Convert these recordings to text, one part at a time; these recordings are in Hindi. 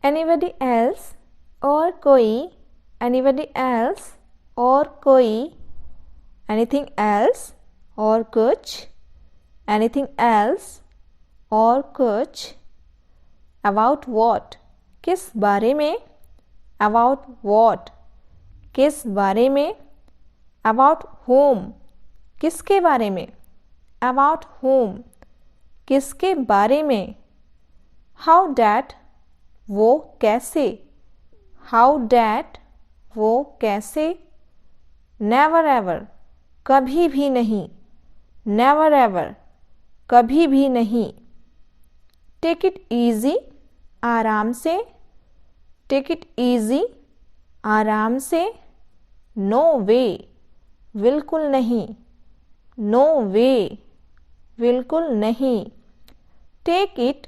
Anybody else? और कोई. Anybody else? और कोई. Anything else? और कुछ. Anything else? और कुछ. About what? किस बारे में. About what? किस बारे में. About whom? किसके बारे में. About whom? किसके बारे में. How that? वो कैसे. How that? वो कैसे. Never ever? कभी भी नहीं. Never ever? कभी भी नहीं. Take it easy? आराम से. Take it easy? आराम से. No way? बिल्कुल नहीं. No way? बिल्कुल नहीं. Take it?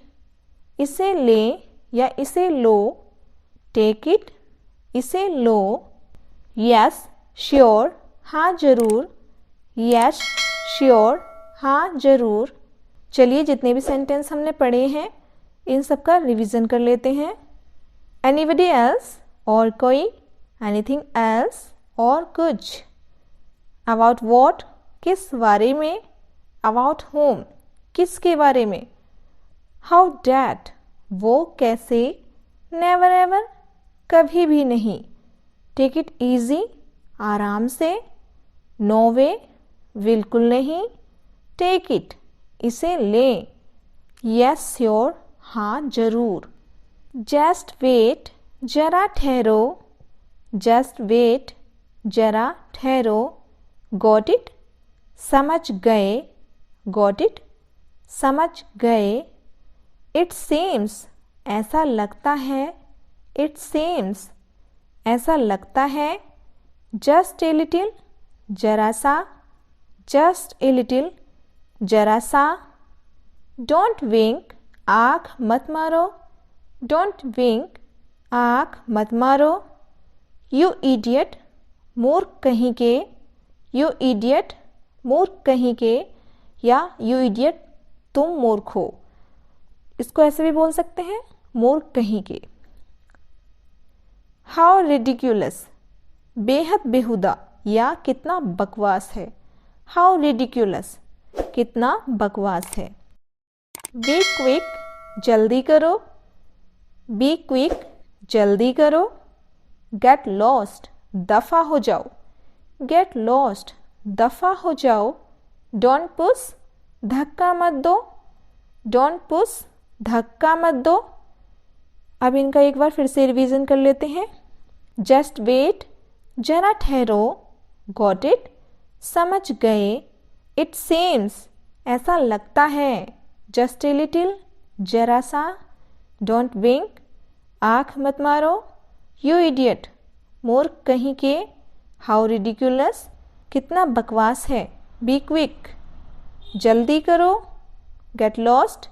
इसे ले या इसे लो. Take it? इसे लो. Yes, sure? हाँ जरूर. Yes, sure? हाँ जरूर. चलिए जितने भी सेंटेंस हमने पढ़े हैं इन सब का रिवीजन कर लेते हैं. Anybody else? और कोई. Anything else? और कुछ. About what? किस बारे में. About whom? किसके बारे में. How that? वो कैसे. Never ever? कभी भी नहीं. Take it easy? आराम से. No way? बिल्कुल नहीं. Take it? इसे ले. Yes sure? हाँ जरूर. Just wait? जरा ठहरो. Just wait? जरा ठहरो. Got it? समझ गए. Got it? समझ गए. It seems? ऐसा लगता है. It seems? ऐसा लगता है. Just a little? जरा सा. Just a little? जरा सा. Don't wink? आँख मत मारो. Don't wink? आँख मत मारो. You idiot? मूर्ख कहीं के. You idiot? मूर्ख कहीं के. या You idiot? तुम मूर्ख हो. इसको ऐसे भी बोल सकते हैं. मूर्ख कहीं के. How ridiculous? बेहद बेहुदा या कितना बकवास है. How ridiculous? कितना बकवास है. Be quick? जल्दी करो. Be quick? जल्दी करो. Get lost? दफा हो जाओ. Get lost? दफा हो जाओ. Don't push? धक्का मत दो. Don't push? धक्का मत दो. अब इनका एक बार फिर से रिवीजन कर लेते हैं. Just wait? जरा ठहरो. Got it? समझ गए. It seems? ऐसा लगता है. Just a little? जरा सा. Don't wink? आँख मत मारो. You idiot? मूर्ख कहीं के. How ridiculous? कितना बकवास है. Be quick? जल्दी करो. Get lost?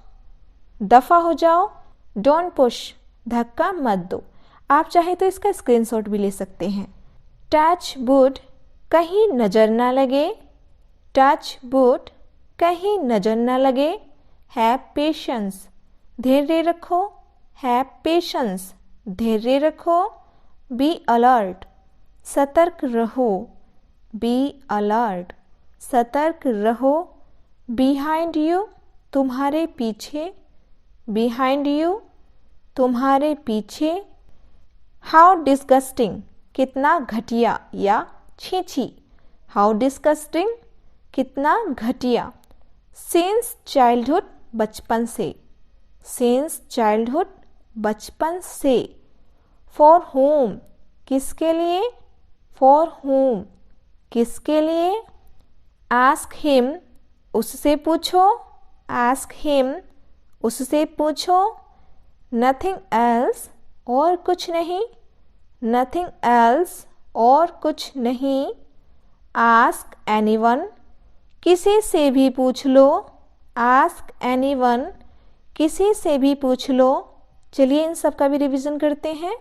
दफा हो जाओ. Don't push? धक्का मत दो. आप चाहे तो इसका स्क्रीनशॉट भी ले सकते हैं. Touch wood? कहीं नजर ना लगे. Touch wood? कहीं नजर ना लगे. Have patience? धैर्य रखो. Have patience? धैर्य रखो. Be alert? सतर्क रहो. Be alert? सतर्क रहो. Behind you? तुम्हारे पीछे. Behind you? तुम्हारे पीछे. How disgusting? कितना घटिया या छीछी. How disgusting? कितना घटिया. Since childhood? बचपन से. Since childhood? बचपन से. For whom? किसके लिए. For whom? किसके लिए. Ask him? उससे पूछो. Ask him? उससे पूछो. Nothing else? और कुछ नहीं. Nothing else? और कुछ नहीं. Ask anyone? किसी से भी पूछ लो. Ask anyone? किसी से भी पूछ लो. चलिए इन सब का भी रिवीजन करते हैं.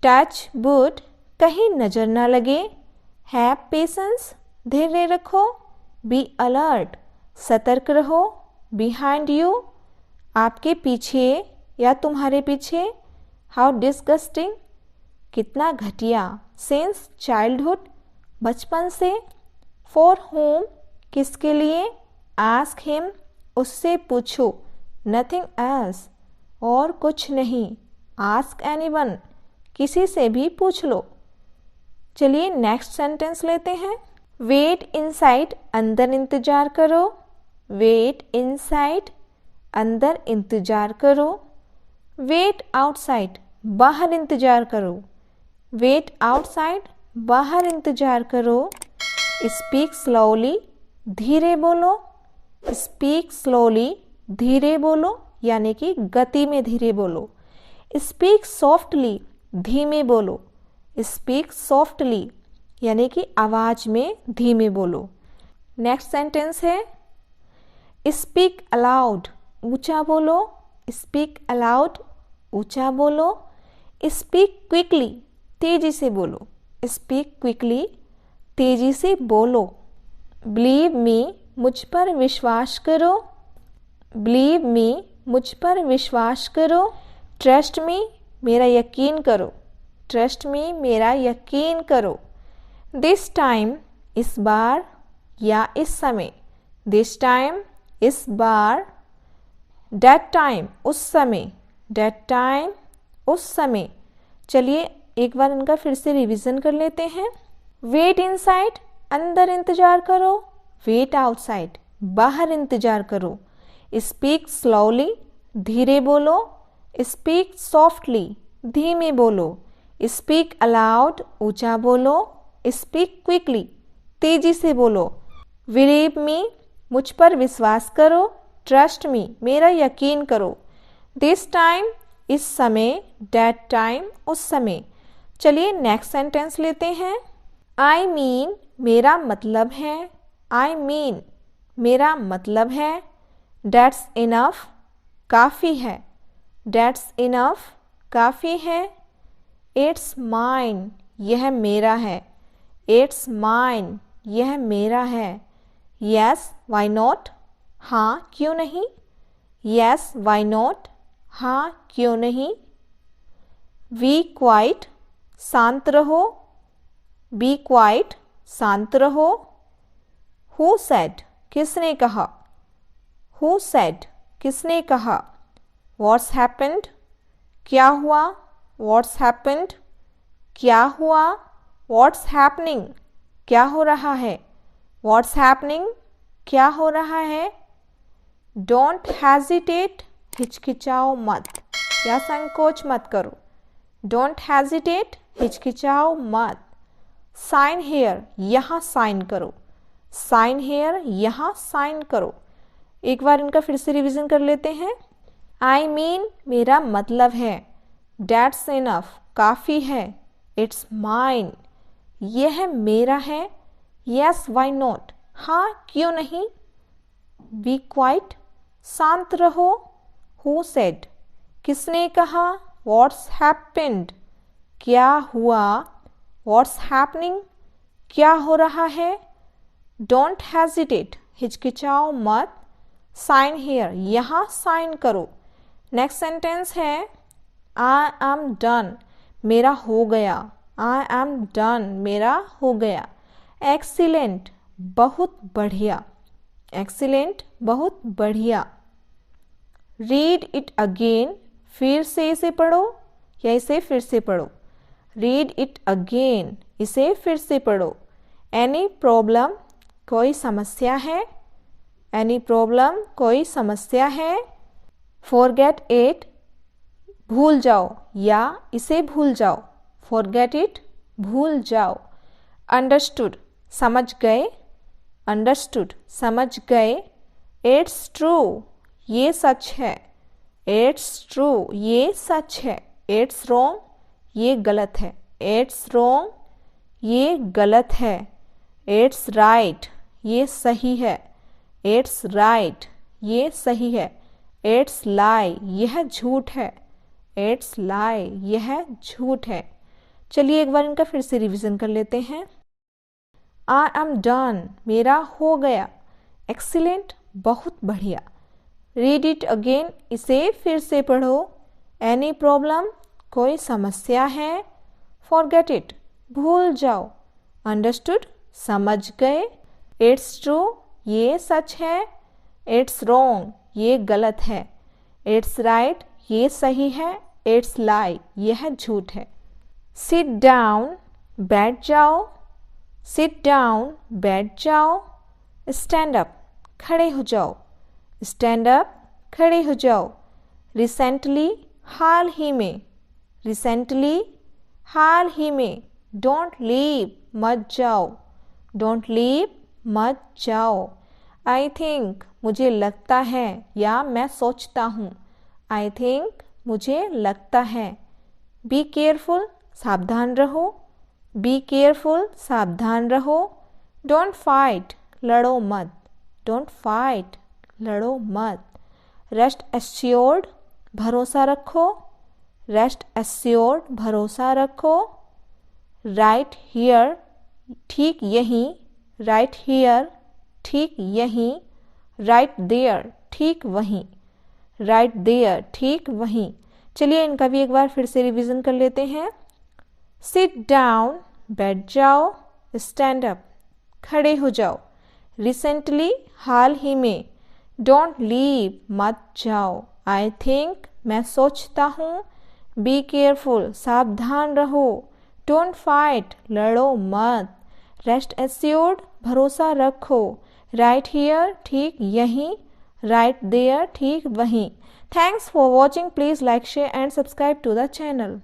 Touch wood? कहीं नजर ना लगे. Have patience? धैर्य रखो. Be alert? सतर्क रहो. Behind you? आपके पीछे. या तुम्हारे पीछे। हाउ डिस्गस्टिंग, कितना घटिया। सिंस चाइल्डहुड, बचपन से। फॉर होम, किसके लिए। आस्क हिम, उससे पूछो। नथिंग एल्स, और कुछ नहीं। आस्क एनीवन, किसी से भी पूछ लो। चलिए नेक्स्ट सेंटेंस लेते हैं। वेट इनसाइड, अंदर इंतजार करो। वेट इनसाइड, अंदर इंतजार करो। वेट आउटसाइड, बाहर इंतजार करो। वेट आउटसाइड, बाहर इंतजार करो। स्पीक स्लोली, धीरे बोलो। स्पीक स्लोली, धीरे बोलो, यानी कि गति में धीरे बोलो। स्पीक सॉफ्टली, धीमे बोलो। स्पीक सॉफ्टली, यानी कि आवाज में धीमे बोलो। नेक्स्ट सेंटेंस है स्पीक अलाउड, ऊंचा बोलो। स्पीक अलाउड, ऊंचा बोलो। स्पीक क्विकली, तेजी से बोलो। स्पीक क्विकली, तेजी से बोलो। बिलीव मी, मुझ पर विश्वास करो। बिलीव मी, मुझ पर विश्वास करो। ट्रस्ट मी, मेरा यकीन करो। ट्रस्ट मी, मेरा यकीन करो। दिस टाइम, इस बार या इस समय। दिस टाइम, इस बार। दैट टाइम, उस समय। दैट टाइम, उस समय। चलिए एक बार इनका फिर से रिवीजन कर लेते हैं। वेट इनसाइड, अंदर इंतजार करो। वेट आउटसाइड, बाहर इंतजार करो। स्पीक स्लोली, धीरे बोलो। स्पीक सॉफ्टली, धीमे बोलो। स्पीक अलाउड, ऊंचा बोलो। स्पीक क्विकली, तेजी से बोलो। बिलीव मी, मुझ पर विश्वास करो। ट्रस्ट मी, मेरा यकीन करो। दिस टाइम, इस समय। दैट टाइम, उस समय। चलिए नेक्स्ट सेंटेंस लेते हैं। आई मीन, मेरा मतलब है। आई मीन, मेरा मतलब है। दैट्स इनफ, काफ़ी है। दैट्स इनफ, काफ़ी है। इट्स माइन, यह मेरा है। इट्स माइन, यह मेरा है। यस वाई नॉट, हाँ क्यों नहीं। यस वाई नॉट, हाँ क्यों नहीं। बी क्वाइट, शांत रहो। बी क्वाइट, शांत रहो। हु सेड, किसने कहा। हु सेड, किसने कहा। व्हाट्स हैपेंड, क्या हुआ। व्हाट्स हैपेंड, क्या हुआ। व्हाट्स हैपनिंग, क्या हो रहा है। व्हाट्स हैपनिंग, क्या हो रहा है। डोंट हेजिटेट, हिचकिचाओ मत या संकोच मत करो। डोंट हेजिटेट, हिचकिचाओ मत। साइन हेयर, यहाँ साइन करो। साइन हेयर, यहाँ साइन करो। एक बार इनका फिर से रिवीजन कर लेते हैं। आई मीन, मेरा मतलब है। दैट्स इनफ, काफ़ी है। इट्स माइन, यह मेरा है। यस वाई नॉट, हाँ क्यों नहीं। बी क्वाइट, शांत रहो। हु सेड, किसने कहा। व्हाट्स हैपेंड, क्या हुआ। व्हाट्स हैपनिंग, क्या हो रहा है। डोंट हेजिटेट, हिचकिचाओ मत। साइन हेयर, यहाँ साइन करो। नेक्स्ट सेंटेंस है आई एम डन, मेरा हो गया। आई एम डन, मेरा हो गया। एक्सीलेंट, बहुत बढ़िया। एक्सीलेंट, बहुत बढ़िया। रीड इट अगेन, फिर से इसे पढ़ो या इसे फिर से पढ़ो। रीड इट अगेन, इसे फिर से पढ़ो। एनी प्रॉब्लम, कोई समस्या है। एनी प्रॉब्लम, कोई समस्या है। फॉरगेट इट, भूल जाओ या इसे भूल जाओ। फॉरगेट इट, भूल जाओ। अंडरस्टूड, समझ गए। अंडरस्टूड, समझ गए। इट्स ट्रू, ये सच है। इट्स ट्रू, ये सच है। इट्स रॉन्ग, ये गलत है। इट्स रॉन्ग, ये गलत है। इट्स राइट, ये सही है। इट्स राइट, ये सही है। इट्स लाई, यह झूठ है। इट्स लाई, यह झूठ है। चलिए एक बार इनका फिर से रिवीजन कर लेते हैं। आई एम डन, मेरा हो गया। एक्सीलेंट, बहुत बढ़िया। रीड इट अगेन, इसे फिर से पढ़ो। एनी प्रॉब्लम, कोई समस्या है। फॉरगेट इट, भूल जाओ। अंडरस्टूड, समझ गए। इट्स ट्रू, ये सच है। इट्स रॉन्ग, ये गलत है। इट्स राइट, ये सही है। इट्स लाई, यह झूठ है। सिट डाउन, बैठ जाओ। सिट डाउन, बैठ जाओ। स्टैंड अप, खड़े हो जाओ। स्टैंड अप, खड़े हो जाओ। रिसेंटली, हाल ही में। रिसेंटली, हाल ही में। डोंट लीव, मत जाओ। डोंट लीव, मत जाओ। आई थिंक, मुझे लगता है या मैं सोचता हूँ। आई थिंक, मुझे लगता है। बी केयरफुल, सावधान रहो। बी केयरफुल, सावधान रहो। डोंट फाइट, लड़ो मत। डोंट फाइट, लड़ो मत। रेस्ट एश्योर्ड, भरोसा रखो। रेस्ट एश्योर्ड, भरोसा रखो। राइट हियर, ठीक यहीं। राइट हियर, ठीक यहीं। राइट देयर, ठीक वहीं। राइट देयर, ठीक वहीं। चलिए इनका भी एक बार फिर से रिवीजन कर लेते हैं। सिट डाउन, बैठ जाओ। स्टैंड अप, खड़े हो जाओ। रिसेंटली, हाल ही में। डोंट लीव, मत जाओ। आई थिंक, मैं सोचता हूँ। बी केयरफुल, सावधान रहो। डोंट फाइट, लड़ो मत। रेस्ट एश्योर्ड, भरोसा रखो। राइट हियर, ठीक यहीं। राइट देयर, ठीक वहीं। Thanks for watching. Please like, share and subscribe to the channel.